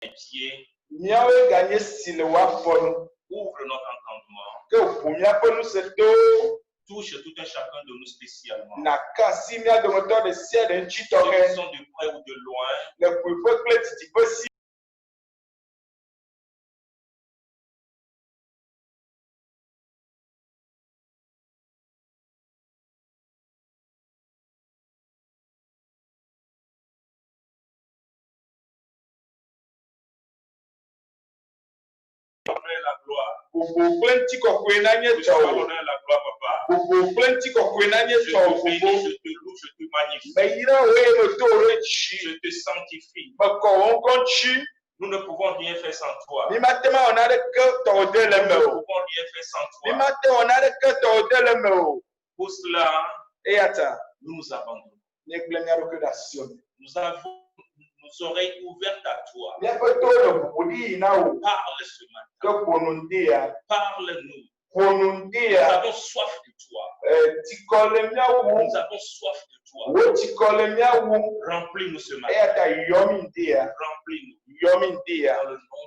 pieds. Ouvre notre entendement. Touche tout un chacun de nous spécialement. Ceux qui sont de près ou de loin. La gloire. Je te donne la gloire, papa. Je te bénis, je te loue, je te magnifie. Je te sanctifie. Nous ne pouvons rien faire sans toi. Nous ne pouvons rien faire sans toi. Pour cela, nous nous abandonnons. Nous avons nos oreilles ouvertes à toi. Parle ce matin. Parle-nous. Nous avons soif de toi. Nous avons soif de toi. Remplis-nous ce matin. Remplis-nous. Dans le nom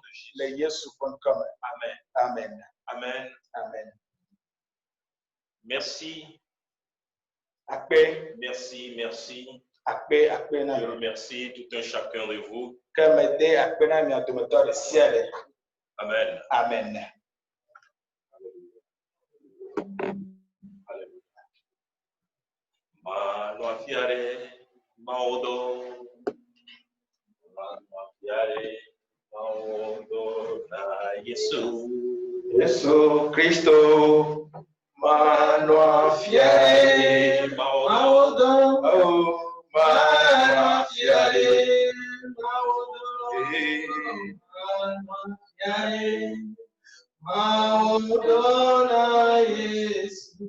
de Jésus. Amen. Amen. Amen. Amen. Merci. Merci, merci. Je remercie tout un chacun de vous. Amen. Amen. Manuafiare, Maodo, Manuafiare, Maodo, na Yesu, Yesu Cristo, Manuafiare, Maodo, Manuafiare, Maodo, Maodo, na Yesu.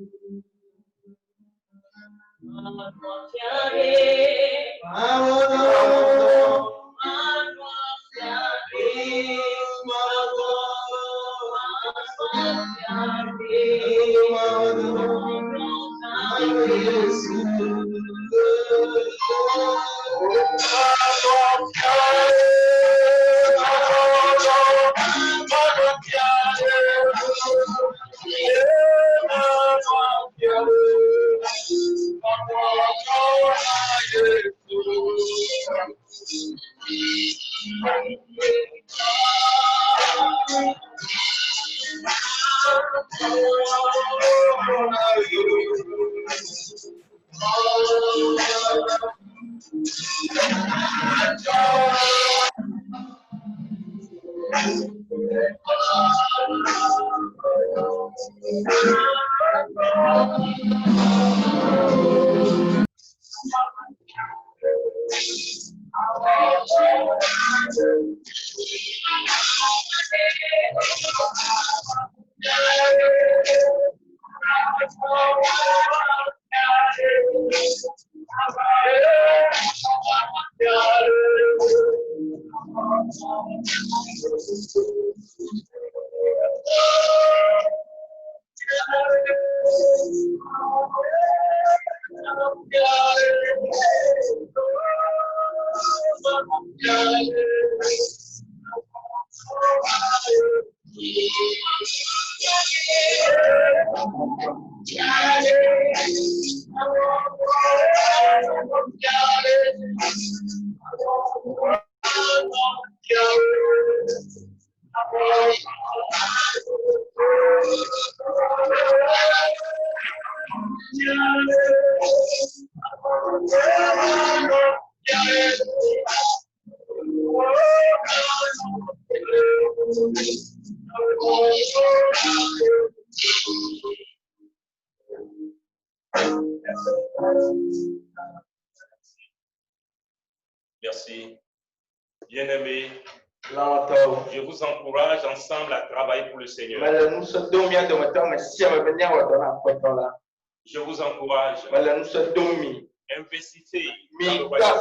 Merci. Bien-aimés, je vous encourage ensemble à travailler pour le Seigneur. Je vous encourage. Investissez dans le royaume.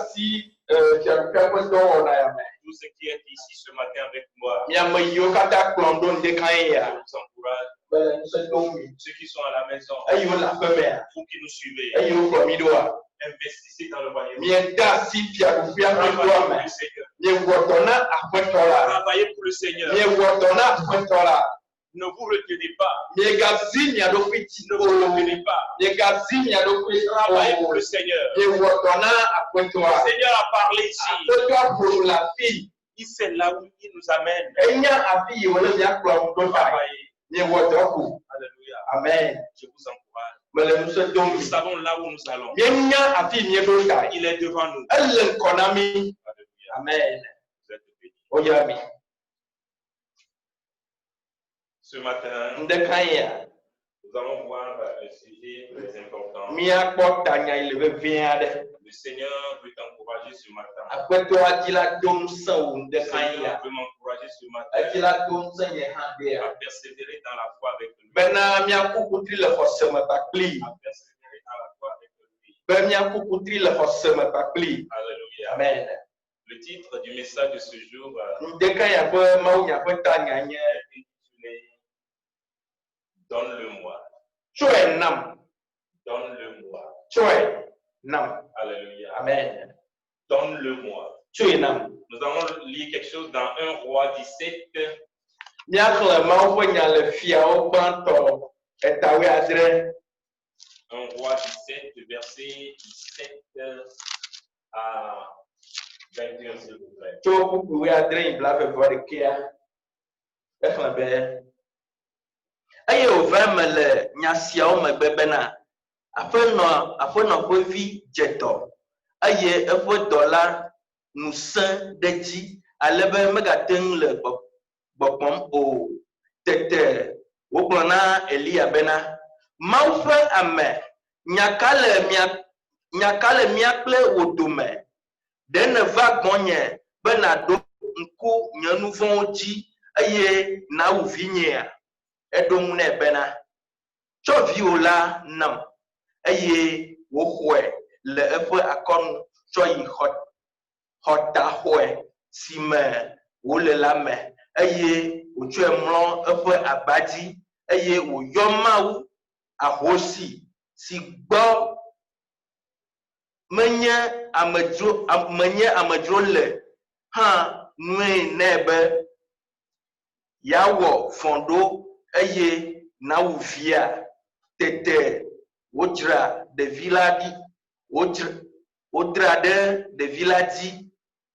Tout ce qui est ici ce matin avec moi. Je vous encourage. Ceux qui sont à la maison, vous qui nous suivez, investissez dans le royaume. Travaillez pour le Seigneur. Ne vous retenez pas. Ne vous retenez pas. Travaillez pour le Seigneur. Le Seigneur a parlé ici. Il sait là où il nous amène. Travaillez. Alléluia. Amen. Je vous encourage. Nous savons là où nous allons. Il est devant nous. Alléluia. Amen. Vous êtes bénis. Oyami. Ce matin, nous allons voir un sujet très important. Le Seigneur veut t'encourager ce matin. Le Seigneur veut m'encourager ce matin à persévérer dans la foi avec lui. À persévérer dans la foi avec lui. Alléluia. Amen. Le titre du message de ce jour est Donne-le-moi. Donne-le-moi. Alléluia. Amen. Donne-le-moi. Nous allons lire quelque chose dans 1 Roi 17. 1 Roi 17, verset 17 à 21, s'il vous plaît. Aye ova me le nyasiawo megbe bena aƒenɔ ƒe vi dzetɔ eye eƒe dɔla ŋusẽ ɖe dzi ale be megate ŋu le gbɔgbɔm o. Tete wogblɔ na Elia bena Mawu ƒe ame nya ka le mía kple wò dome? Ɖe nèva gbɔnye be nàɖo ŋku nye nu vɔ̃wo dzi eye nàwu vinyea? Eɖo ŋu nɛ bena tsɔ viwò la nam eye wòxɔe le eƒe akɔnu tsɔ yi xɔtaxɔe si me wòle la me eye wòtsɔe mlɔ eƒe aba dzi eye wòyɔ Mawu ahosi si gbɔ menye amedzro le hã nue nɛ be yawɔ fɔ̃ ɖo eye nawu via. Tete wodra ɖevi la dzi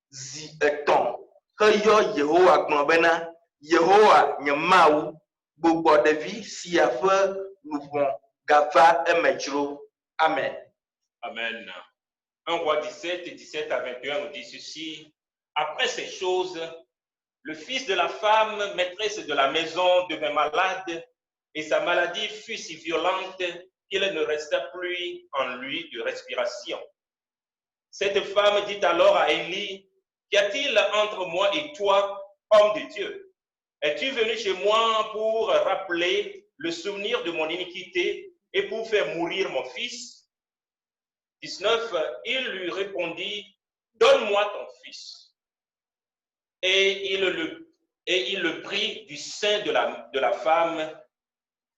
zi etɔ̃ heyɔ Yehowa gblɔ bena Yehowa nye Mawu gbugbɔ ɖevi sia ƒe luʋɔ gava emedzro. Amen. Amen. 1 Roi 17, 17 à 21 nous dit ceci. Après ces choses, le fils de la femme, maîtresse de la maison, devint malade et sa maladie fut si violente qu'il ne resta plus en lui de respiration. Cette femme dit alors à Élie, qu'y a-t-il entre moi et toi, homme de Dieu? Es-tu venu chez moi pour rappeler le souvenir de mon iniquité et pour faire mourir mon fils? 19, il lui répondit, donne-moi ton fils. Et il le prit du sein de la femme.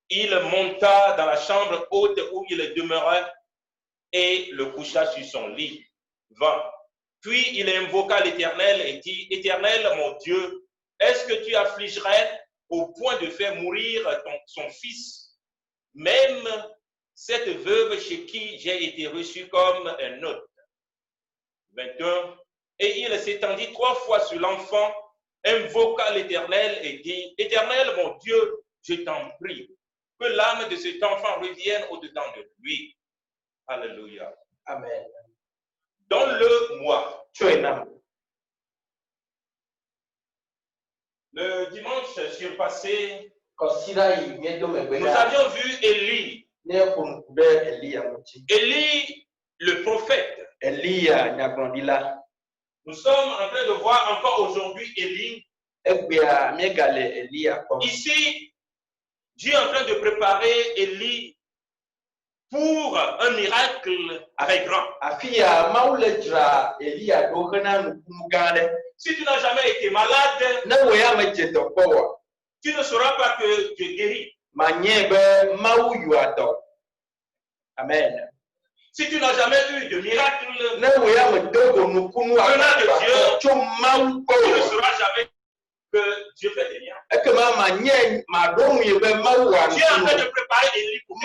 Il monta dans la chambre haute où il demeurait et le coucha sur son lit. 20. Puis il invoqua l'Éternel et dit, Éternel, mon Dieu, est-ce que tu affligerais au point de faire mourir son fils, même cette veuve chez qui j'ai été reçu comme un hôte? 21. Et il s'étendit 3 fois sur l'enfant, invoqua l'Éternel et dit, Éternel, mon Dieu, je t'en prie, que l'âme de cet enfant revienne au-dedans de lui. Alléluia. Amen. Donne-le-moi. Le dimanche surpassé, nous avions vu Élie. Élie, le prophète. Nous sommes en train de voir encore aujourd'hui Élie. Ici, Dieu est en train de préparer Élie pour un miracle très grand. Si tu n'as jamais été malade, tu ne sauras pas que Dieu guérit. Amen. Si tu n'as jamais eu de miracle venant de Dieu, tu ne sauras jamais que Dieu fait des miracles. Dieu est en train de préparer Élie pour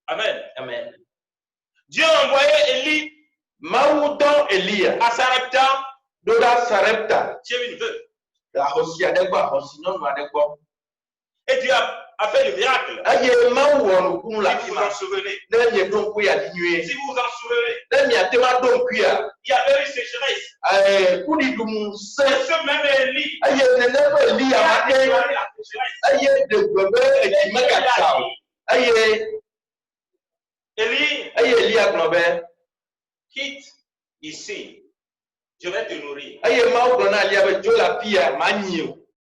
Amen. Amen. Dieu a envoyé Élie à Sarepta, chez une veuve. Et Dieu a fait le miracle. Si vous vous en souvenez. Si vous vous en souvenez. Il y avait une sécheresse. Et ce même Élie a déclaré la sécheresse. Élie, quitte ici. Je vais te nourrir.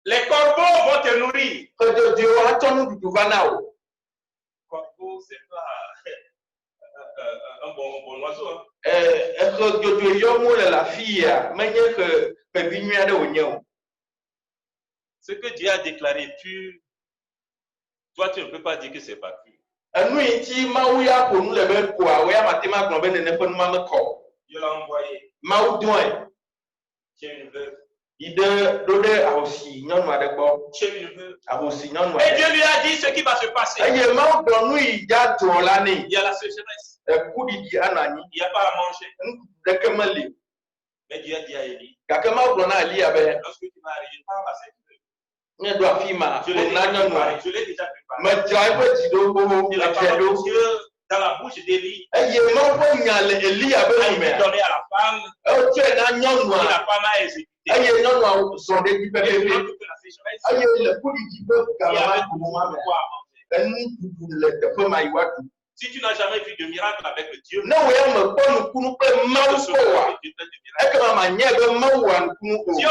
Les corbeaux vont te nourrir. Corbeau, c'est pas un bon oiseau. Ce que Dieu a déclaré pur, toi tu ne peux pas dire que c'est pas pur. Dieu l'a envoyé. Chez une veuve. Et Dieu lui a dit ce qui va se passer. Il y a la sécheresse. Il n'y a pas à manger. Mais Dieu a dit à Élie, lorsque tu vas arriver, parle à cette veuve. Je l'ai déjà préparé. Il a parlé Dieu dans la bouche d'Élie. Il a donné à la femme. Et la femme a exécuté. Si tu n'as jamais vu de miracle avec Dieu, si on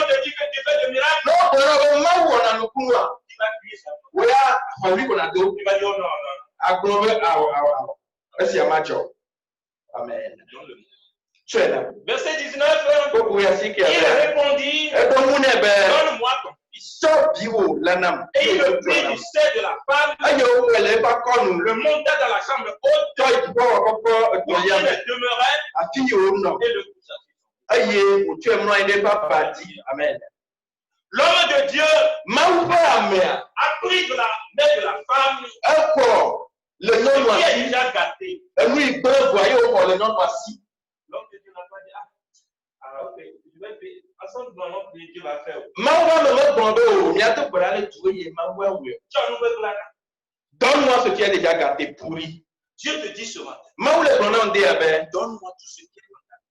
te dit que tu fais de miracle, tu vas dire oh non. Amen. Verset 19, il répondit, donne-moi ton fils. Et il le prit du sein de la femme, le monta dans la chambre haute, où il demeurait, et le coucha. Amen. L'homme de Dieu a pris de la main de la femme, qui est déjà gâté. L'homme de Dieu n'a pas dit, ok, je vais payer. Dieu va faire. Donne-moi ce qui est déjà gâté, pourri. Dieu te dit ce matin, donne-moi tout ce qui est gâté.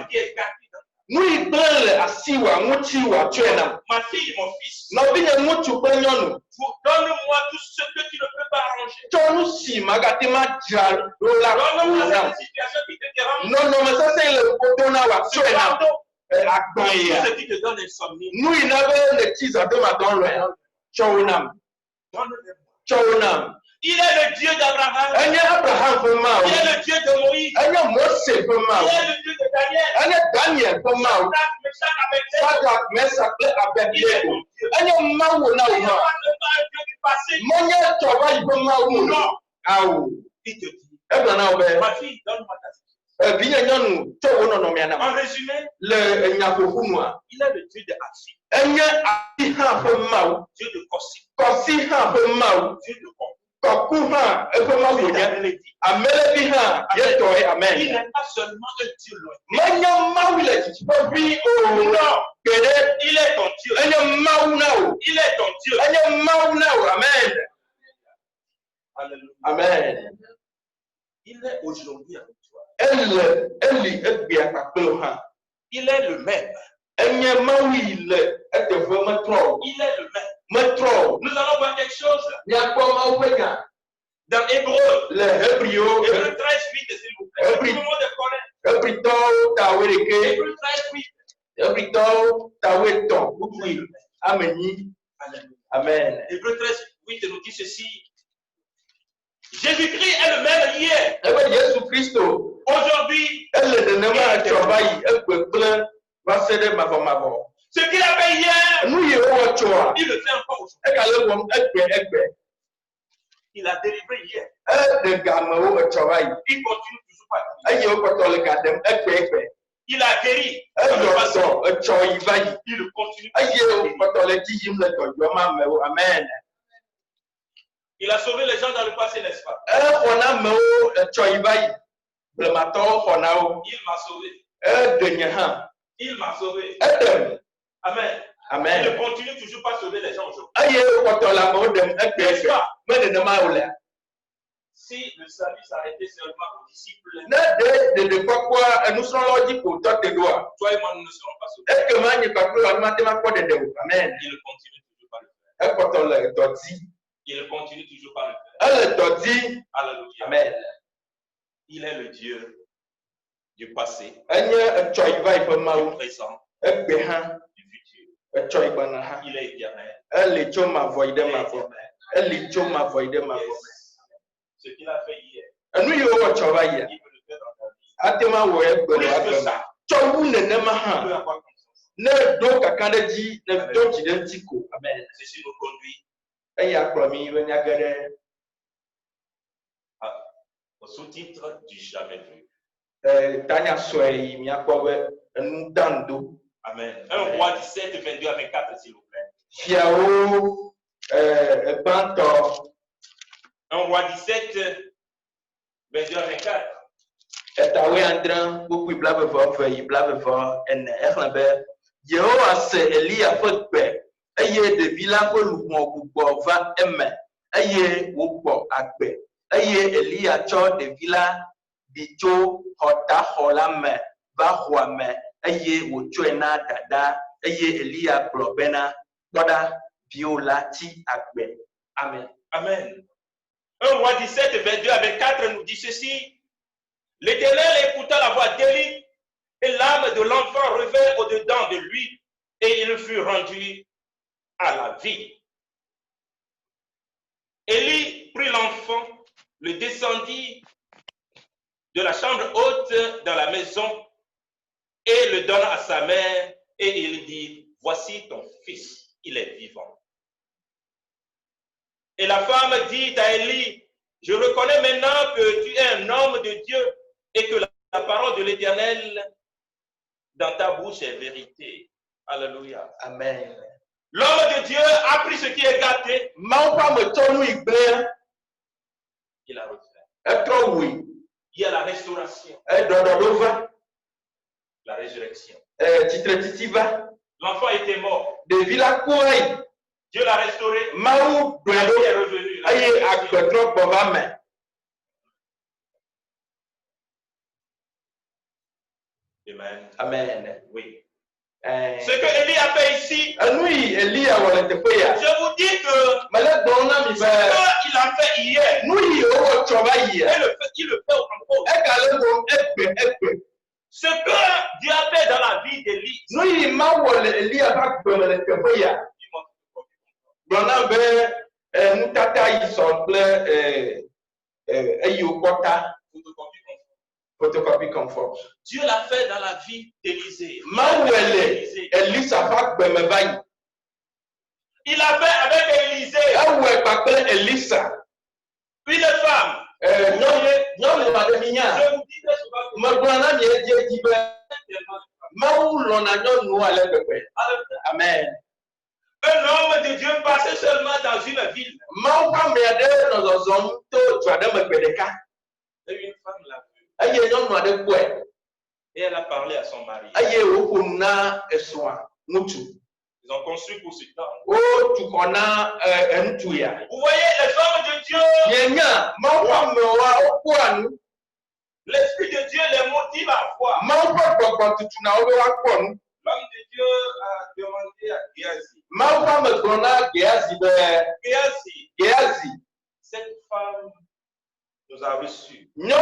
Ce qui est gâté. Ma fille, mon fils, donne-moi tout ce que tu ne peux pas arranger. Donne-moi cette situation qui te dérange. Tout ce qui te donne insomnie. Donne-le-moi. Il est le Dieu d'Abraham. Il est le Dieu de Moïse. Il est le Dieu de Daniel. Il est mon Dieu. Il n'est pas un Dieu du passé. Non. Il te dit, ma fille, donne-moi ta situation. En résumé, il est le Dieu de Hachi. Dieu de Kossi. Dieu de Kom. Il n'est pas seulement un Dieu loin. Non, il est ton Dieu. Il est ton Dieu. Amen. Il est aujourd'hui avec toi. Il est le même. Il est le même. Nous allons voir quelque chose. Dans Hébreu. Hébreu 13, 8, s'il vous plaît. Tout le monde connaît. Hébreu 13, 8. Amen. Hébreu 13, 8 nous dit ceci. Jésus-Christ est le même hier. Aujourd'hui. Ce qu'il a fait hier, il le fait encore aujourd'hui. Il a délivré hier. Il continue toujours pas. Il a guéri. Il continue. Il a sauvé les gens dans le passé, n'est-ce pas? Il m'a sauvé. Il m'a sauvé. Amen. Amen. Il ne continue toujours pas à sauver les gens aujourd'hui. Si le salut s'arrêtait seulement aux disciples, toi et moi, nous ne serons pas sauvés. Amen. Il continue toujours par le faire. Il continue toujours par le faire. Alléluia. Amen. Il est le Dieu du passé, du présent, du futur. Il est éternel. Ce qu'il a fait hier, il peut le faire dans ta vie. Plus que ça, tu peux avoir confiance. Ceci nous conduit au sous-titre du jamais vu. Amen. 1 Roi 17, 22 à 24, s'il vous plaît. 1 Roi 17, 22 à 24. Yehowa se Elia ƒe gbe eye ɖevi la ƒe luʋɔ gbugbɔ va eme eye wògbɔ agbe eye Elia tsɔ ɖevi la ɖi tso xɔtaxɔ la me va xɔa me eye wòtsɔe na dada eye Elia gblɔ bena kpɔɖa viwo la tsi agbe. Amen. Amen. 1 Roi 17, 22 à 24 nous dit ceci. L'Éternel écouta la voix d'Élie et l'âme de l'enfant revint au-dedans de lui et il fut rendu à la vie. Élie prit l'enfant, le descendit de la chambre haute dans la maison et le donna à sa mère et il dit, voici ton fils, il est vivant. Et la femme dit à Élie, je reconnais maintenant que tu es un homme de Dieu et que la parole de l'Éternel dans ta bouche est vérité. Alléluia. Amen. L'homme de Dieu a pris ce qui est gâté. Il a refait. Il y a la restauration. La résurrection. L'enfant était mort. Dieu l'a restauré. Il est revenu. Amen. Amen. Oui. Ce que Élie a fait ici, je vous dis que ce qu'il a fait hier, il le fait encore. Ce que Dieu a fait dans la vie d'Élie, photocopie conforme. Dieu l'a fait dans la vie d'Élisée. Il a fait avec Élisée une femme. Je vous dis Amen. Un homme de Dieu passait seulement dans une ville. Et une femme l'a vu. Et elle a parlé à son mari. Ils ont construit pour ce temps. Vous voyez, les hommes de Dieu, l'Esprit de Dieu les motive à voir. L'homme de Dieu a demandé à Géasi. Cette femme nous a reçus. Qu'est-ce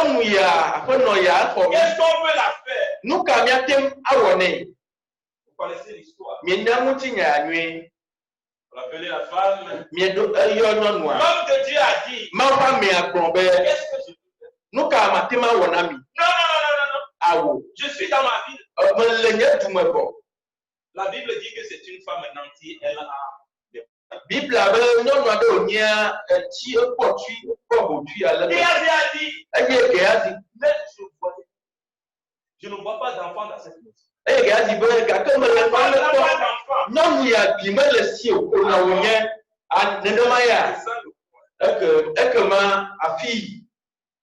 qu'on peut la faire? Vous connaissez l'histoire. On appelait la femme. L'homme de Dieu a dit, qu'est-ce que je peux faire? Non. Je suis dans ma ville. La Bible dit que c'est une femme nantie. Elle a Bible a nyɔnu aɖe wònyia etsi ekpɔ tui ekpɔ ʋɔtui ale Géhazi a dit, eye Géhazi mais je ne vois pas d'enfant dans cette maison. eye Géhazi be gake mele Pas kpɔ d'enfant. nyɔnu ya bi mele si o na wònye nenema ya ekema afi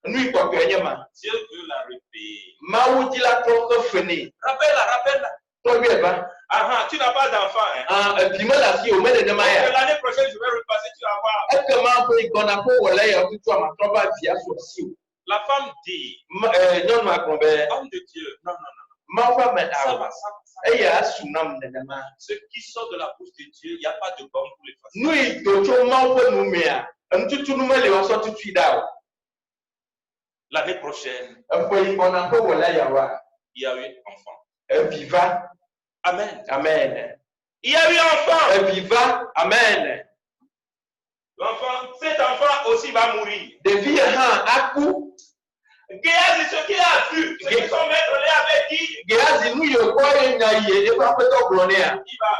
nu yi kpɔkpɔ nye ma. Dieu veut la repayer. Mawu di la trɔ xe fe nɛ. Rappelle-la. Tɔgbi eva. Tu n'as pas d'enfant. Hein? Ebi mele asi o mele nenema ya. L'année prochaine je vais repasser, tu vas voir. Ekema ƒe gbɔna ƒe wɔle ya tutu amatrɔ ba via so si o. La femme dit, nyɔnu agblɔ be homme de Dieu, non. Mawu ƒe ame Ça awo va. eye asu nam nenema. Ce qui sort de la bouche de Dieu, il n'y a pas de gomme pour les façons. Nu yi do tso Mawu ƒe nu mea, enututu nu mele wɔsɔ tutu da o. L'année prochaine, Eƒe yi gbɔna ƒe wɔle ya wa. il y a eu enfant. Evi va. Amen. Amen. Il y a eu enfant. Evi va. Amen. Cet enfant aussi va mourir. Ɖevi hã aku. Géhazi, ce qu'il a vu, ce que son maître lui avait dit, Géhazi nu yi kɔ ye nya yi eƒe aƒetɔ gblɔ nea, il va,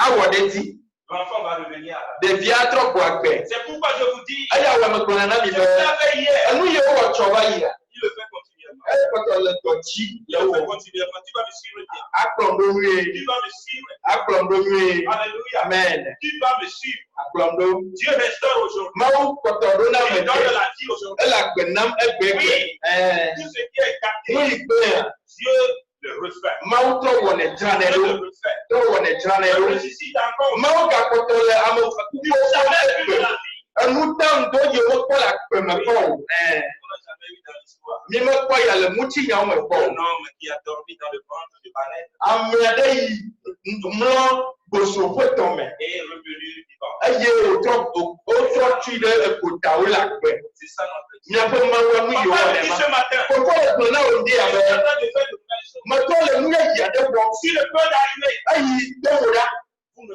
awɔ ɖe dzi. l'enfant va revenir. Ɖevia trɔ gbɔ agbe. C'est pourquoi je vous dis, Eya wɔ me gblɔna na mi ce be qu'il a fait hier, enu yi wowɔ tsɔ va yia, il le fait continuellement. ekpɔtɔ le dɔ dzi Il le le fait wɔ. continuellement. Tu vas me suivre bien. Akplɔm ɖo nyuie. Tu vas me suivre. Akplɔm ɖo nyuie. Alléluia. Amen. Tu vas me suivre. Akplɔm ɖo. Dieu restaure aujourd'hui. Mawu kpɔtɔ ɖo na me Il donne ke. la vie aujourd'hui. Ele agbe nam egbe gbe. Tout ce qui est gâté, Nu yi gbea, Dieu le refait. Mawu trɔ wɔnɛ dzranɛ Dieu ɖo. le refait. Trɔ wɔnɛ dzranɛ Je ɖo. ressuscite encore. Mawu gakpɔtɔ le ame kukuwo ƒe Jamais vu egbe. de la vie. Enu tam do yi wokpɔ le agbe me kɔ o. On n'a jamais vu dans l'histoire. Mi mekpɔ ya le ŋutinyawo me kɔ o. Un homme qui a dormi dans le ventre de baleine Ame aɖe yi mlɔ bosoƒe tɔme est revenu vivant. eye wotrɔ tui ɖe ekotawo le agbe. C'est ça notre Dieu. Miaƒe Mawu nu yi Papa wɔ me le dit ma. ce matin, Koko le gblɔ na wò ndi je abe suis en train de faire de nouvelles choses. metɔ le nu yeye aɖe wɔm Si le peut d'arriver, eyi ɖewo ɖa vous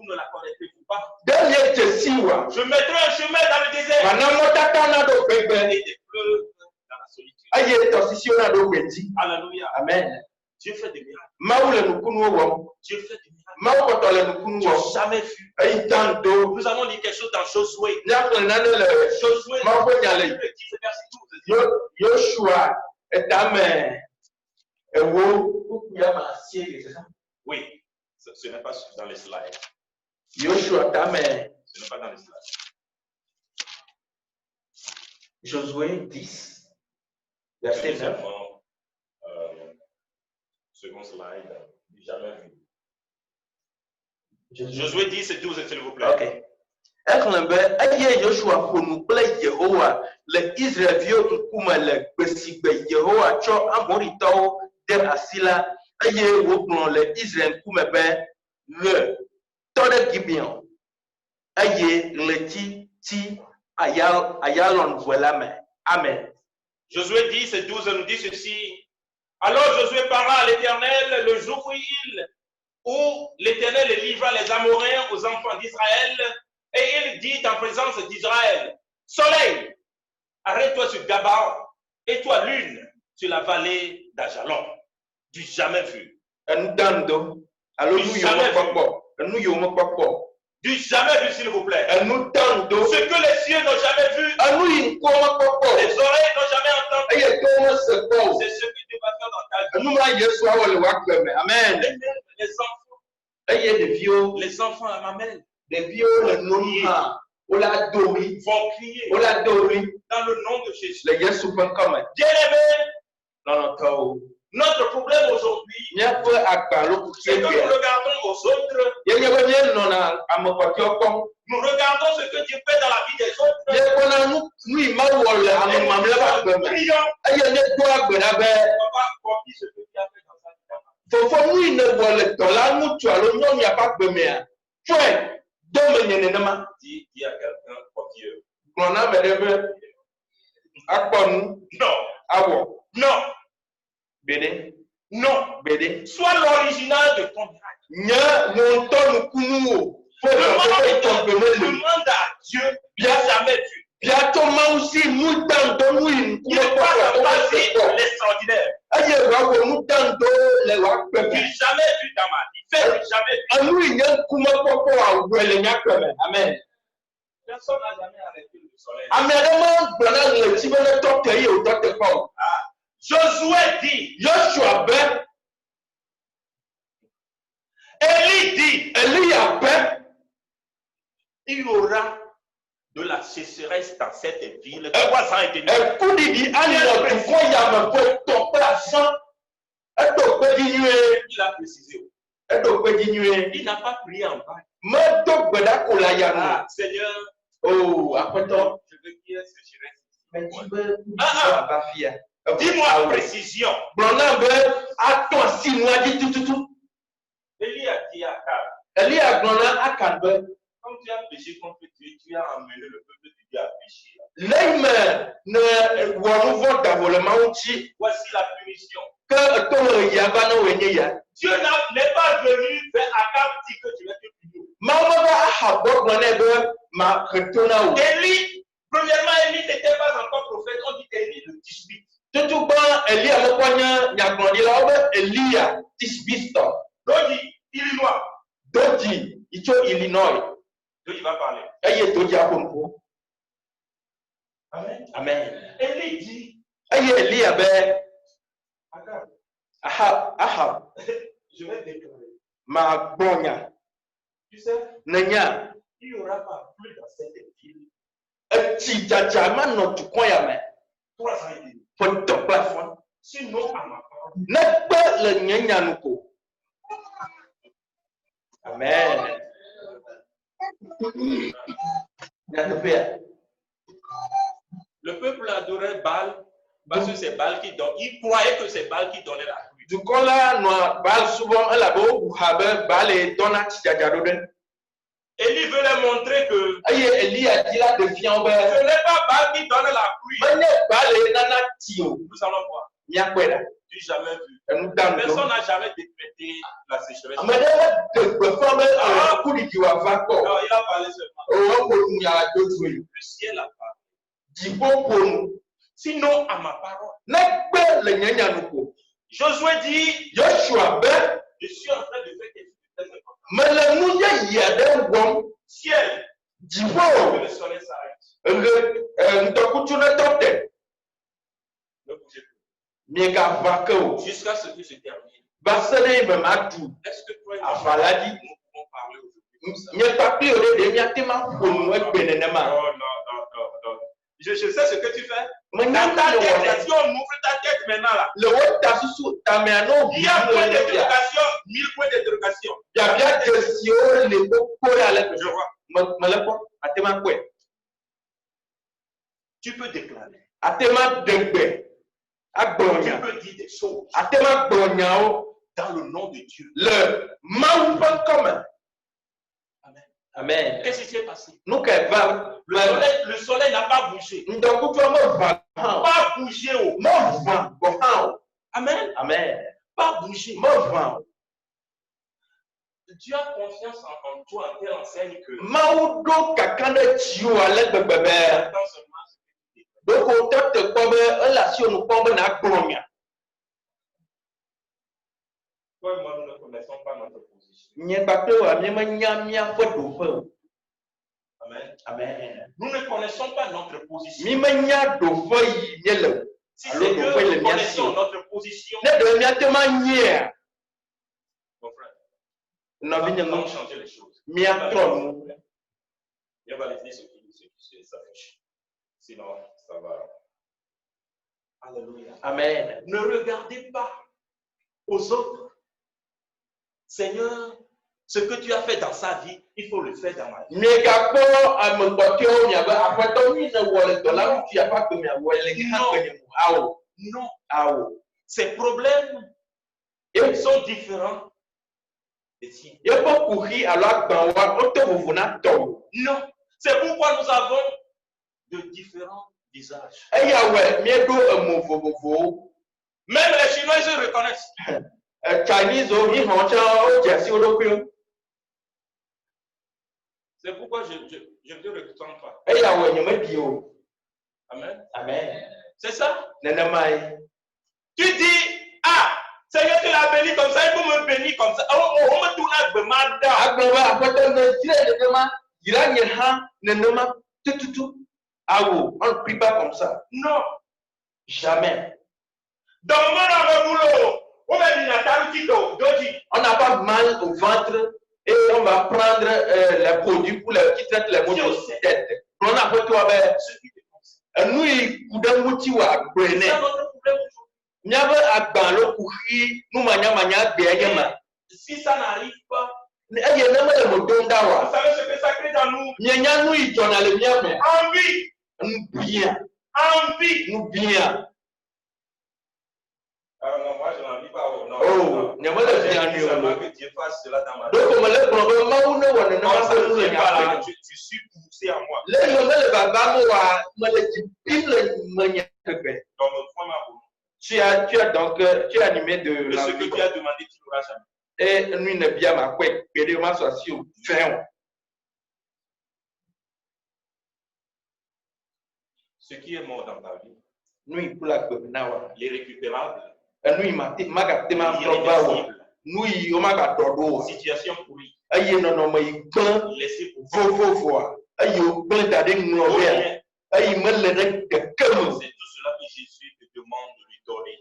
ne la connaissez pas. ɖe mie dze si wa. Je mettrai un chemin dans le désert Mana mɔtata na ɖo gbegbe et des fleuves dans la solitude. eye tɔsisiwo na ɖo gbe dzi. Alléluia. Amen. Dieu fait des miracles. Mawu le nukunuwo wɔm. Dieu fait des miracles. Mawu kpɔtɔ le nukunu Tu wɔm. n'as jamais vu. Eyi tan do. Nous allons lire quelque chose dans Josué. Míaƒle nane le Josué, Mawu ƒe nya le le 10 verset 12. Yosua etame ewo kuku ya ma asie le c'est ça. Oui, ce n'est pas dans les slides. Yosua tame Ce n'est pas dans les slides. Josué 10 verset 9. Second slide, jamais vu. Josué 10 et 12, s'il vous plaît. Ok. Exlẽ be eye Yosua ƒo nu kple Yehowa le Israelviwo ŋkume le gbe si gbe Yehowa tsɔ Amoritɔwo de asi la eye wògblɔ le Israel ŋkume be ɣe tɔ ɖe Gibeon eye ɣleti ti Ayalon vɔe la me. Amen. Josué 10 et 12 nous dit ceci. Alors Josué parla à l'Éternel le jour où l'Éternel livra les Amoréens aux enfants d'Israël, et il dit en présence d'Israël, Soleil, arrête-toi sur Gabaon, et toi lune sur la vallée d'Ajalon. Du jamais vu. Du jamais vu, s'il vous plaît. Ce que les cieux n'ont jamais vu, les oreilles n'ont jamais entendu. C'est ce que Dieu va faire dans ta vie. Amen. Les enfants, amen, vont crier dans le nom de Jésus. Bien-aimé, notre problème aujourd'hui, c'est que nous regardons aux autres, nous regardons ce que Dieu fait dans la vie des autres, et nous prions, on va accomplir ce que Dieu a fait dans sa vie. Dis à quelqu'un, pour Dieu. Non, non, sois l'original de ton miracle. Demande à Dieu, bien jamais vu. Il passe en passer l'extraordinaire. Du jamais vu dans ma vie. Fais du jamais vu. Amen. Personne n'a jamais arrêté le soleil. Josué dit, Élie dit, il y aura de la sécheresse dans cette ville. 3 ans et demi. Il a précisé. Il n'a pas prié en vain. Seigneur, je veux qu'il y ait sécheresse. Dis-moi en précision. Élie a dit à Akab, comme tu as péché contre Dieu, tu as emmené le peuple de Dieu à pécher. Voici la punition. Dieu n'est pas venu vers Akab dire que tu vas te punir. Élie, premièrement, Élie n'était pas encore prophète, on dit Élie le Tishbite. Donc Illinois. Donc il va parler. Amen. Amen. Élie dit, Ahab, je vais déclarer. Tu sais, il n'y aura pas plus dans cette ville. 3 ans et demi. Sinon, à ma parole. Amen. Le peuple adorait Baal parce que c'est Baal qui donne. Il croyait que c'est Baal qui donnait la pluie. Du coup, là, Élie veut leur montrer que ce n'est pas Baal qui donne la pluie. Nous allons voir. Tu n'as jamais vu. Personne n'a jamais décrété la sécheresse. Non, il a parlé seulement. Le ciel a parlé. Sinon, à ma parole. Josué dit, je suis en train de faire quelque chose de très important. Ciel, que le soleil s'arrête. Ne bougez plus. Jusqu'à ce que je termine. Est-ce que toi et moi, nous pouvons parler aujourd'hui? Non. Je sais ce que tu fais. Dans ta tête, si on ouvre ta tête maintenant là, il y a point d'interrogation, 1000 points d'interrogation. Je vois. Tu peux déclarer. Tu peux dire des choses dans le nom de Dieu. Amen. Qu'est-ce qui s'est passé? Le soleil n'a pas bougé. Pas bougé. Amen. Amen. Pas bougé. Tu as confiance en toi, en telle enseigne que. Toi et moi, nous ne connaissons pas notre position. Amen. Amen. Nous ne connaissons pas notre position. Si c'est que nous connaissons notre position, mon frère, nous allons changer les choses. Il va laisser ce qui s'affiche. Sinon, ça va. Alléluia. Amen. Ne regardez pas aux autres. Seigneur, ce que tu as fait dans sa vie, il faut le faire dans ma vie. Non. Ces problèmes, ils sont différents. Non. C'est pourquoi nous avons de différents visages. Même les Chinois, ils se reconnaissent. C'est pourquoi je ne te retourne pas. Amen. Amen. C'est ça? Tu dis, ah, Seigneur, tu l'as béni comme ça, il faut me bénir comme ça. On me tourne agbemada. Agbeba aƒetɔ ne dzre nenema, yira nye hã nenema tututu. Awo, on ne prie pas comme ça. Non. Jamais. Donc, on n'a pas mal au ventre et on va prendre les produits pour qui traitent les maux de tête. On a fait toi, nous, nous si ça n'arrive pas, vous savez ce que ça crée dans nous? Envie. Envie. Nous bien. Alors non, moi je n'en vis pas. Non. Oh, il faut que Dieu fasse cela dans ma vie. Tu suis poussé à moi. Tu as donc tu es animé de ce que tu as demandé, tu n'auras jamais. Et nous ne bien ma couette, pédément soit si au fin. Ce qui est mort dans ta vie, nous pour la l'irrécupérable, nous situation pourrie, laissez pour c'est tout cela que Jésus te demande de lui donner.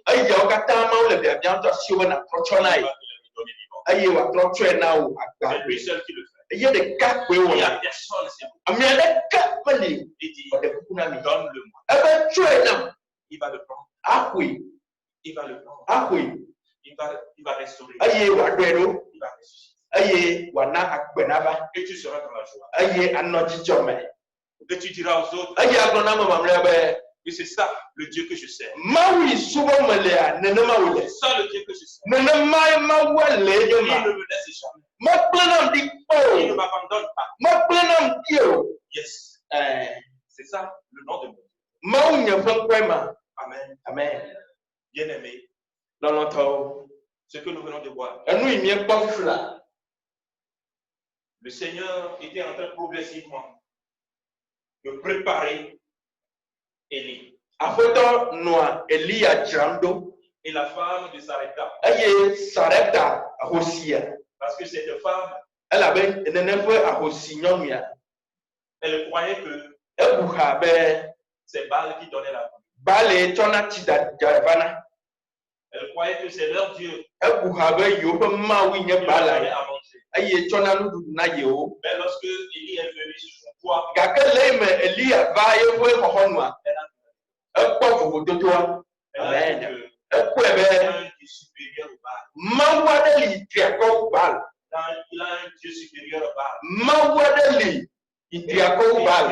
C'est lui seul qui le fait. Il y a personne, c'est vous. Il dit, donne-le-moi. Il va le prendre. Il va le prendre. Il va restaurer. Il va ressusciter. Et tu seras dans la joie. Et tu diras aux autres que c'est ça le Dieu que je sers. C'est ça le Dieu que je sers. Il ne me laisse jamais. Il ne m'abandonne pas. Yes. C'est ça le nom de mon Dieu. Amen. Amen. Bien-aimé, Dans notre ce que nous venons de voir, le Seigneur était en train progressivement de préparer Élie. Et la femme de Sarepta. Parce que cette femme, elle croyait que c'est Baal qui donnait la vie. Elle croyait que c'est leur Dieu qui leur donnait à manger. Mais lorsque Élie est venu sur son toit, elle a dit que un Dieu supérieur au Baal. Il a un Dieu supérieur au Baal.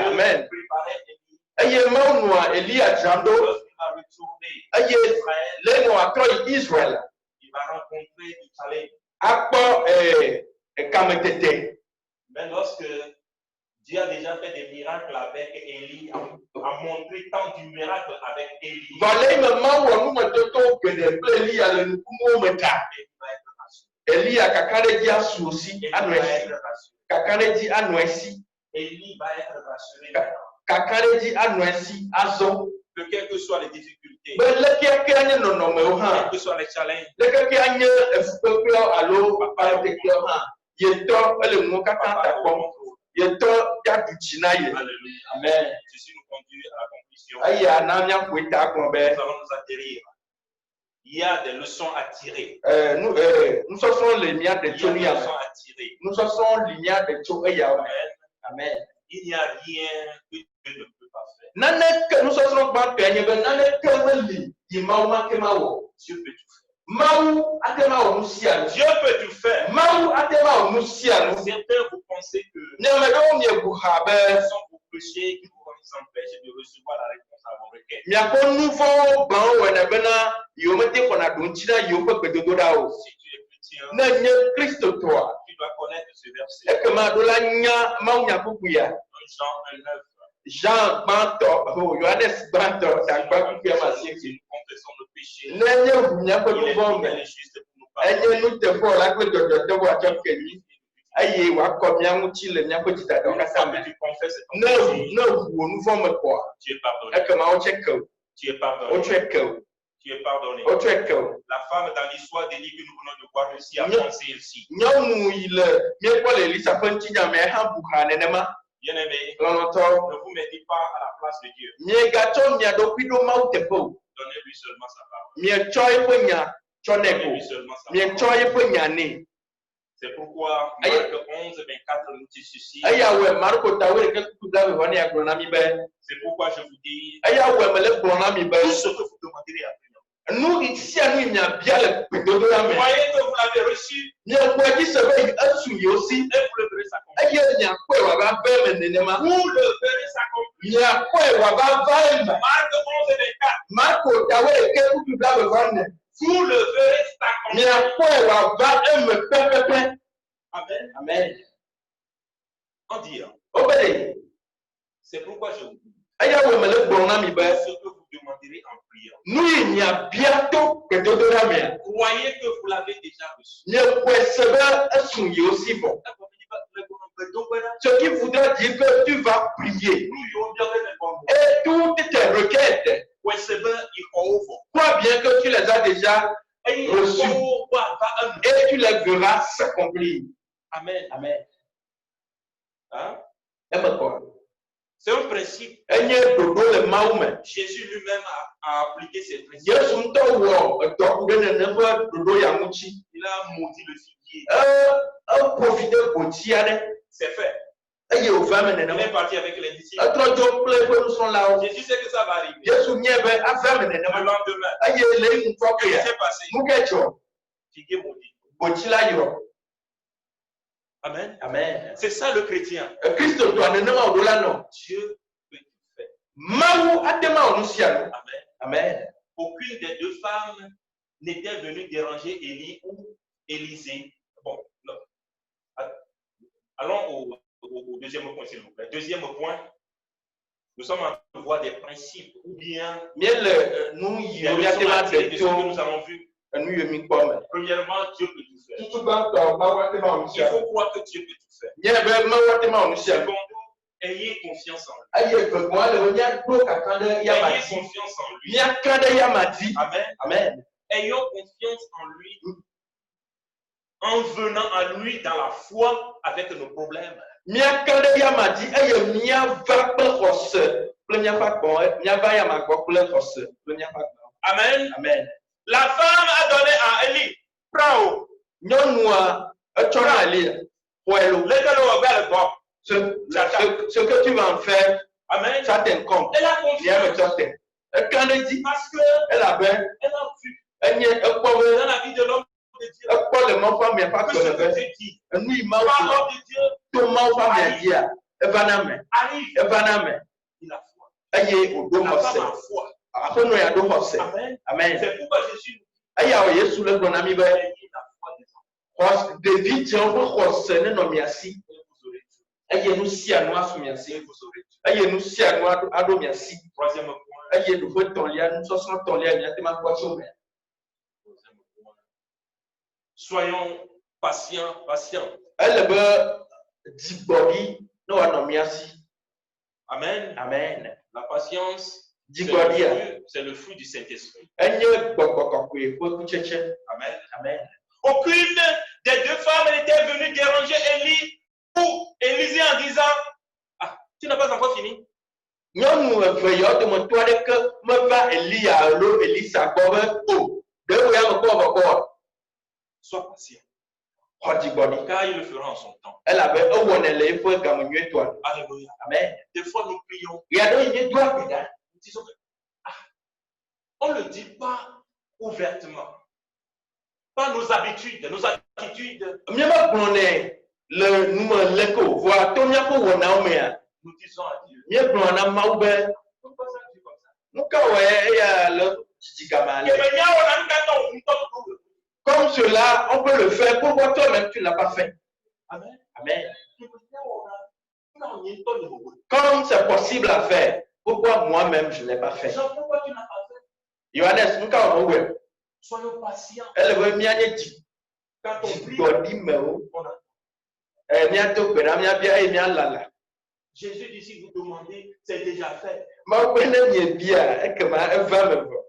Amen. Lorsqu'il va retourner Israël, il va rencontrer du challenge. Mais lorsque Dieu a déjà fait des miracles avec Élie, a montré tant de miracles avec Élie, il va être rassuré. Élie va être rassuré. Que quelles que soient les difficultés, quels que soient les challenges, Amen. Ceci nous conduit à la conclusion. Nous allons nous atterrir. Il y a des leçons à tirer. Nous sommes les liens de Tony. Nous sommes les liens de Tony. Amen. Il n'y a rien que Dieu ne peut pas faire. Nous sommes Dieu peut tout faire. Dieu peut tout faire. Certains vous pensez que ce sont vos péchés qui vous empêchent de recevoir la réponse à vos requêtes. Si tu es chrétien, tu dois connaître ce verset. Jean Banto, Johannes Banto, nous confessons nos péchés. Il est juste pour nous pardonner. Tu confesses ton péché. Tu es pardonné. Tu es pardonné. Tu es pardonné. Tu es que. La femme dans l'histoire d'Élie que nous venons de voir aussi a pensé ainsi. Bien-aimé, ne vous mettez pas à la place de Dieu. Donnez-lui seulement sa parole. Donnez-lui seulement sa parole. C'est pourquoi Marc 11, 24 nous dit ceci. C'est pourquoi je vous dis, tout ce que vous demanderez à Dieu. Croyez que vous l'avez reçu et vous le verrez s'accomplir. Vous le verrez s'accomplir. Marc 11, 24. Vous le verrez s'accomplir. Amen. Amen. En dire. C'est pourquoi je vous dis. Ce que vous demanderez en priant. Croyez que vous l'avez déjà reçu. Ce qui voudra dire que tu vas prier. Et toutes tes requêtes, crois bien que tu les as déjà reçues. Et tu les verras s'accomplir. Amen. Amen. Hein? C'est un principe. Jésus lui-même a appliqué ces principes. Il a maudit le figuier. C'est fait. Il est parti avec les disciples. Jésus sait que ça va arriver. Le lendemain, qu'est-ce qui s'est passé? Figuier maudit. Amen. Amen. C'est ça le chrétien. Dieu peut tout faire. Amen. Amen. Aucune des deux femmes n'était venue déranger Élie ou Élisée. Bon, non. Allons au deuxième point, s'il vous plaît. Deuxième point, nous sommes en train de voir des principes ou bien des leçons de ce que nous avons vu. Premièrement, Dieu peut tout faire. Il faut croire que Dieu peut tout faire. Secondo, ayez confiance en lui. Ayez confiance en lui. Amen. Amen. Ayons confiance en lui en venant à lui dans la foi avec nos problèmes. Amen. Amen. La femme a donné à Élie. Prends. Ce que tu vas en faire, amen, ça t'incombe. Elle a confiance. Quand elle dit, parce que elle a vu dans la vie de l'homme de Dieu. Que ce que Dieu dit, parole de Dieu, arrive. Il a foi. La femme a foi. Amen. Amen. C'est pourquoi Jésus nous troisième point. Soyons patients. Amen. Amen. La patience, c'est le fruit du Saint-Esprit. Amen. Amen. Aucune des deux femmes n'était venue déranger Élie ou Élisée en disant, ah, tu n'as pas encore fini. Sois patient. Car il le fera en son temps. Alléluia. Amen. Des fois, nous prions. Nous disons, on ne le dit pas ouvertement. Pas nos habitudes. Nous disons à Dieu. Pourquoi ça dit comme ça? Comme cela, on peut le faire. Pourquoi toi-même tu ne l'as pas fait? Amen. Amen. Comme c'est possible à faire, pourquoi moi-même je ne l'ai pas fait? Jean, pourquoi tu n'as pas fait? Johannes, nous avons vu. Soyons patients. Elle veut m'y aller. Quand on prie, Jésus dit, si vous demandez, c'est déjà fait.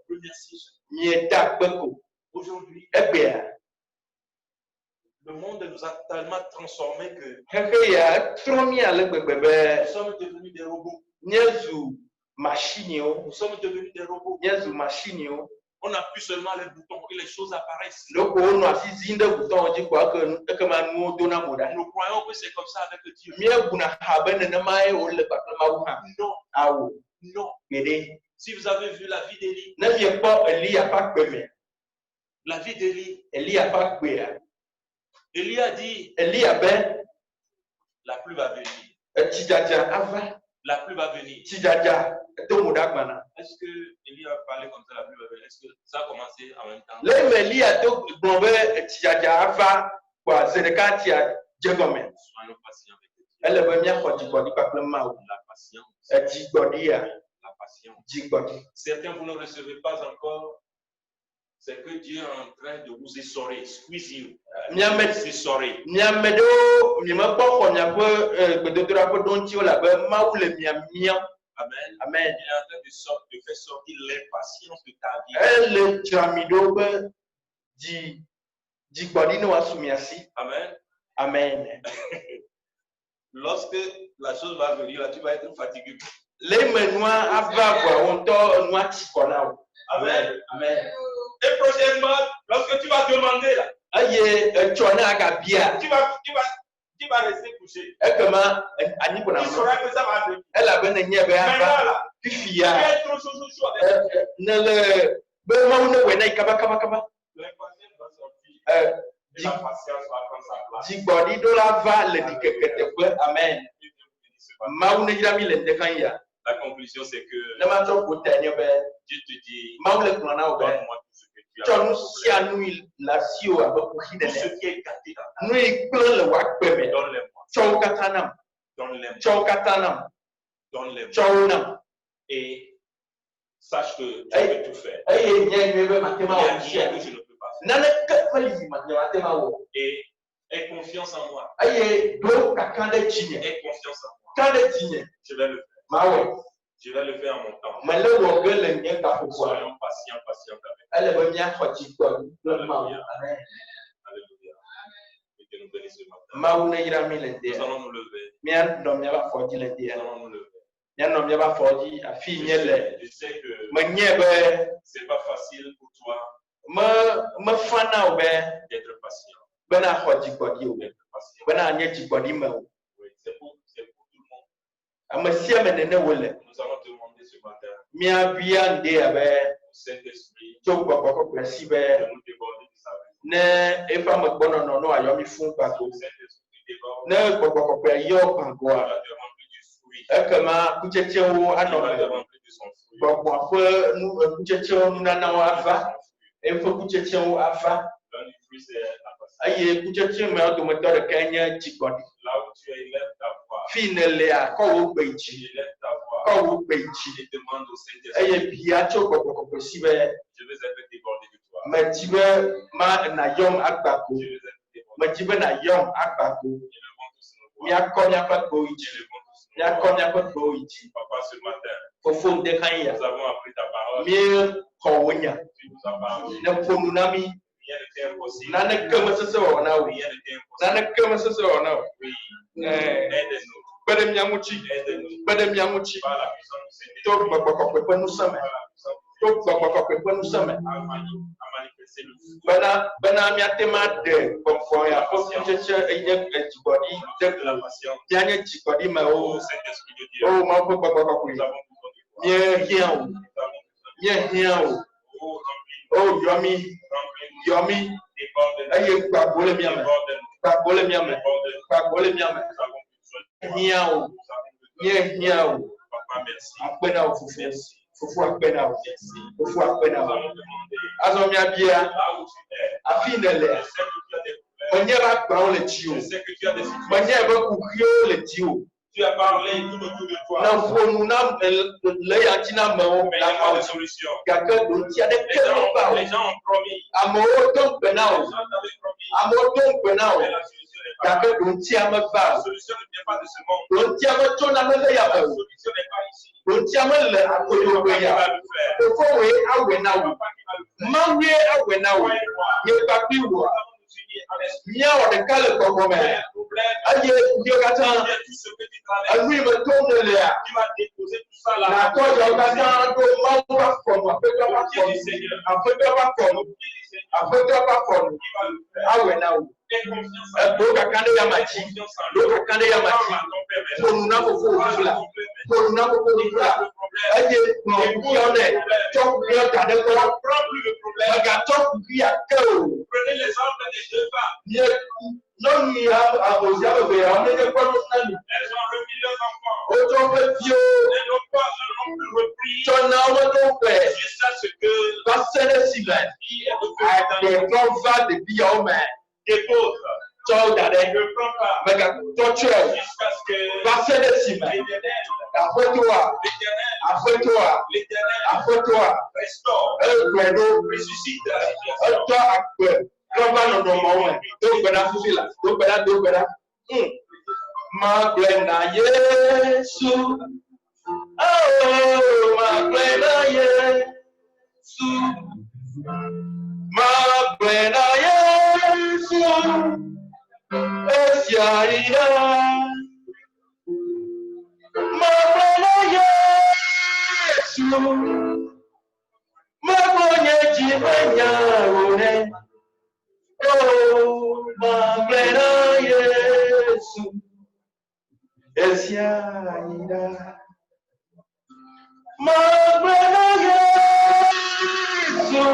Remercie. Aujourd'hui, le monde nous a tellement transformés que nous sommes devenus des robots. Nous sommes devenus des robots. On appuie seulement les boutons et les choses apparaissent. Nous croyons que c'est comme ça avec Dieu. Non. Non. Si vous avez vu la vie d'Élie, la vie d'Élie, Élie a dit, la pluie va venir. La pluie va venir. Est-ce que Élie a parlé comme ça, la pluie va venir? Est-ce que ça a commencé en même temps? Soyons patients avec la patience. Certains, vous ne recevez pas encore. C'est que Dieu est en train de vous essorer, squeeze you. Essorer. Amen. Amen. Il est en train de faire sortir l'impatience de ta vie. Amen. Amen. Lorsque la chose va venir, là, tu vas être fatigué. Amen. Amen. Et prochainement, lorsque tu vas demander là, tu vas rester couché. Tu sauras que ça va venir. Maintenant là, tu es trop chaud. L'impatience va sortir. Et la patience va prendre sa place. Amen. La conclusion, c'est que Dieu te dit, donne-moi tout ce que tu as. Tout ce qui est gâté dans ta vie. Donne-les-moi. Et sache que tu peux tout faire. Il y a rien que je ne peux pas faire. Et aie confiance en moi. Aie confiance en moi. Je vais le faire. Je vais le faire en mon temps. Soyons patients avec. Alléluia. Alléluia. Et que nous bénisse ce matin. Nous allons nous lever. Je sais que c'est pas facile pour toi d'être patient. Oui, c'est pour tout le monde. Nous allons demander ce matin au Saint-Esprit de nous déborder de sa vie. Là où tu es, élève ta voix. Et demande au Saint-Esprit. Je vais être débordé de toi. Je vais être Papa, ce matin, nous avons appris ta parole. Tu nous as parlé. Rien n'était impossible. Rien n'était impossible. Oui. Aide-nous. Aide-nous. Par la puissance du Seigneur. À manifester le fruit. La patience. Oh, Saint-Esprit de Dieu. Nous avons besoin de toi. Oh, Yomi. Papa, merci. Je sais que tu as des situations. Tu as parlé tout autour de toi. Mais il n'y a pas de solution. Les gens ont promis. Les gens t'avaient promis. Mais la solution est pas. La solution ne vient pas de ce monde. La solution n'est pas ici. C'est papa qui va le faire. Prenez les ordres des deux femmes. Elles ont remis leurs enfants. Elles n'ont pas repris jusqu'à ce que la fille dépose. Ne prends pas jusqu'à ce que l'Éternel restaure, ressuscite la situation. Maglena Yesu, oh Maglena Yesu, Maglena Yesu, Esiarida, Maglena Yesu, Maglena Jimenya One, oh Maglena Yesu. Esiaida, Maglena Yesu,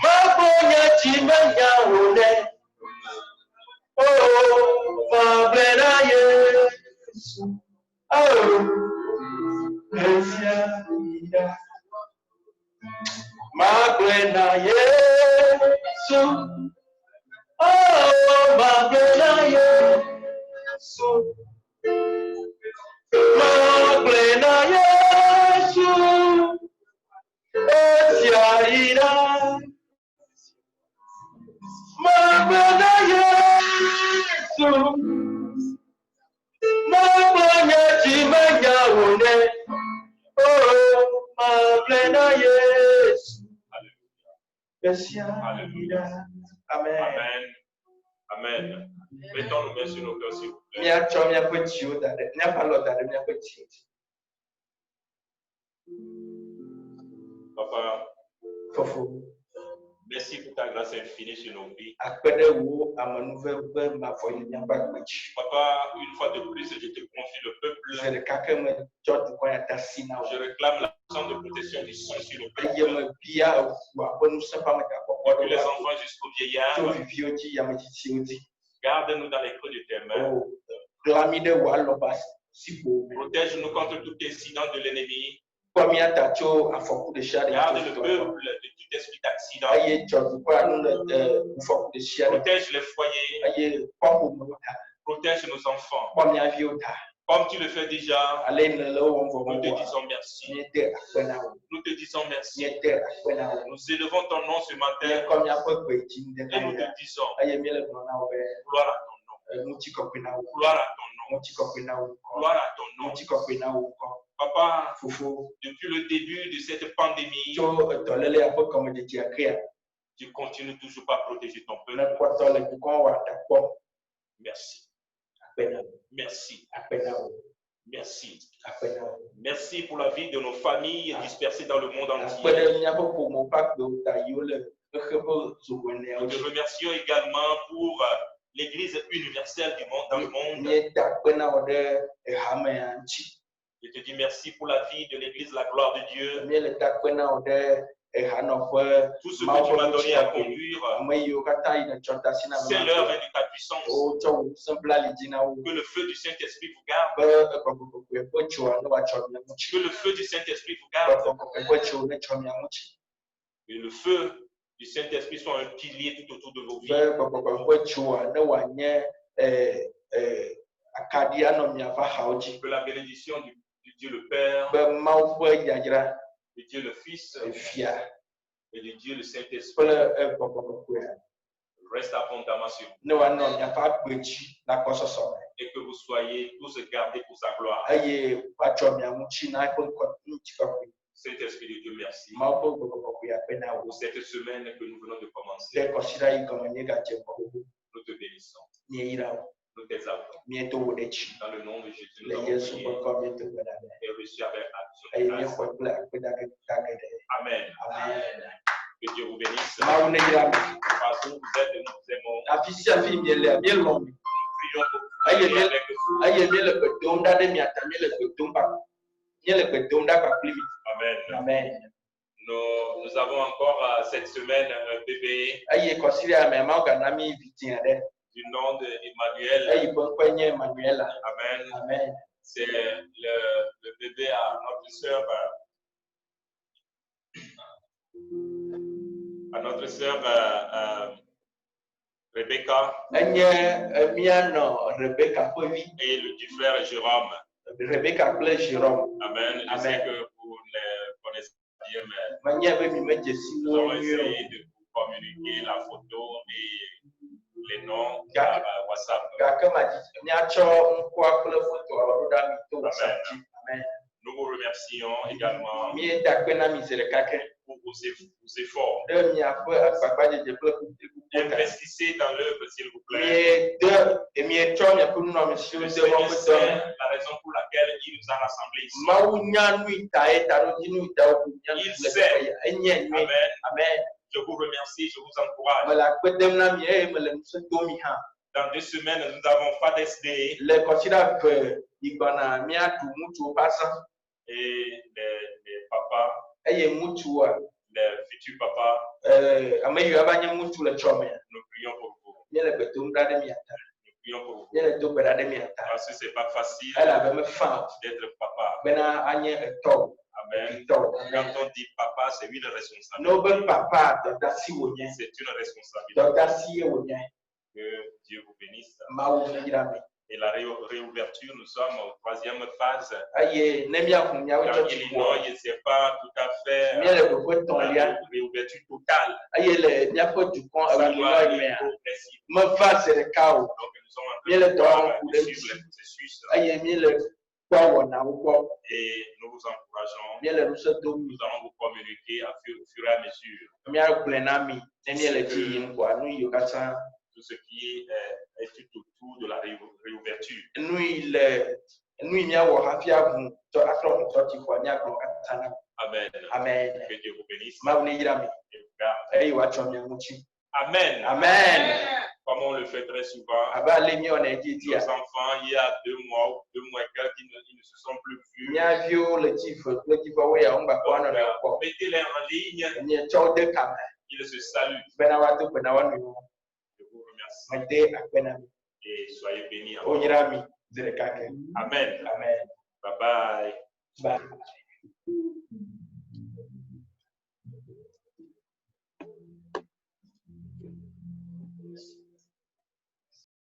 Maglena Jimenya One, oh Maglena Yesu, oh Esiaida, Maglena Yesu. Oh, Maglena Yesu, Maglena Yesu, Esiarida, Maglena Yesu, Maglena Jimenya One, oh, Maglena Yesu, Esiarida. Amen. Amen. Amen. Mettons nos mains sur nos cœurs, s'il vous plaît. Papa, merci pour ta grâce infinie sur nos vies. Papa, une fois de plus, je te confie le peuple. Je réclame la puissance de protection du sang sur le peuple. Depuis les enfants jusqu'aux vieillards. Garde-nous dans les creux de tes mains. Protège-nous contre tout incident de l'ennemi. Garde le peuple de tout esprit d'accident. Protège les foyers. Protège nos enfants. Comme tu le fais déjà, nous te disons merci. Nous te disons merci. Nous élevons ton nom ce matin et nous te disons gloire à ton nom. Gloire à ton nom. Gloire à ton nom. Papa, depuis le début de cette pandémie, tu continues toujours à protéger ton peuple. Merci. Merci. Merci. Merci pour la vie de nos familles dispersées dans le monde entier. Nous te remercions également pour l'Église universelle du monde, dans le monde. Je te dis merci pour la vie de l'Église, la gloire de Dieu. Tout ce que tu m'as donné à conduire, c'est l'heure de ta puissance. Que le feu du Saint-Esprit vous garde. Que le feu du Saint-Esprit vous garde. Que le feu du Saint-Esprit soit un pilier tout autour de vos vies. Que la bénédiction du Dieu le Père, de Dieu le Fils et de Dieu le Saint-Esprit reste abondamment sur vous. No ano nya fa na koso so. Et que vous soyez tous gardés pour sa gloire. Aye pacho mi amuchi na ko Saint-Esprit de Dieu, merci pour pour cette semaine que nous venons de commencer. Nous te bénissons. Nous t'exaltons. Dans le nom de Jésus, nous avons prié et reçu avec action. Amen. Amen. Que Dieu vous bénisse. Parce que vous êtes et nous aimons. Prions pour vous avec Amen. Amen. Nous avons encore cette semaine un bébé du nom d'Emmanuel. Amen. Amen. C'est le bébé à notre sœur Rebecca et le du frère Jérôme. Rebecca appelait Jérôme. Amen. Je sais que vous ne connaissez pas bien, mais nous allons essayer de vous communiquer la photo et les noms par WhatsApp. Amen. Nous vous remercions également pour vos efforts. Investissez dans l'œuvre, s'il vous plaît. Le Seigneur sait la raison pour laquelle il nous a rassemblés ici. Il sait. Amen. Amen. Je vous remercie, je vous encourage. Dans 2 semaines, nous avons Father's Day. Et les papas, les futurs papas, nous prions pour vous. Nous prions pour vous. Parce que ce n'est pas facile d'être papa. Amen. Quand on dit papa, c'est une responsabilité. C'est une responsabilité. Que Dieu vous bénisse. Et la réouverture, nous sommes en 3e phase. Dans Illinois, ce n'est pas tout à fait la réouverture totale. Ça doit aller progressivement. Donc, nous sommes en train de suivre le processus. Et nous vous encourageons. Nous allons vous communiquer au fur et à mesure. Tout ce qui est tout autour de la réouverture. Amen. Amen. Que Dieu vous bénisse. Amen. Amen. Comme on le fait très souvent, nos enfants, il y a 2 mois ou 2 mois et quelques, ils ne se sont plus vus. Mettez-les en ligne. Ils se saluent. Je vous remercie. Et soyez bénis. Amen. Amen. Bye bye. Bye.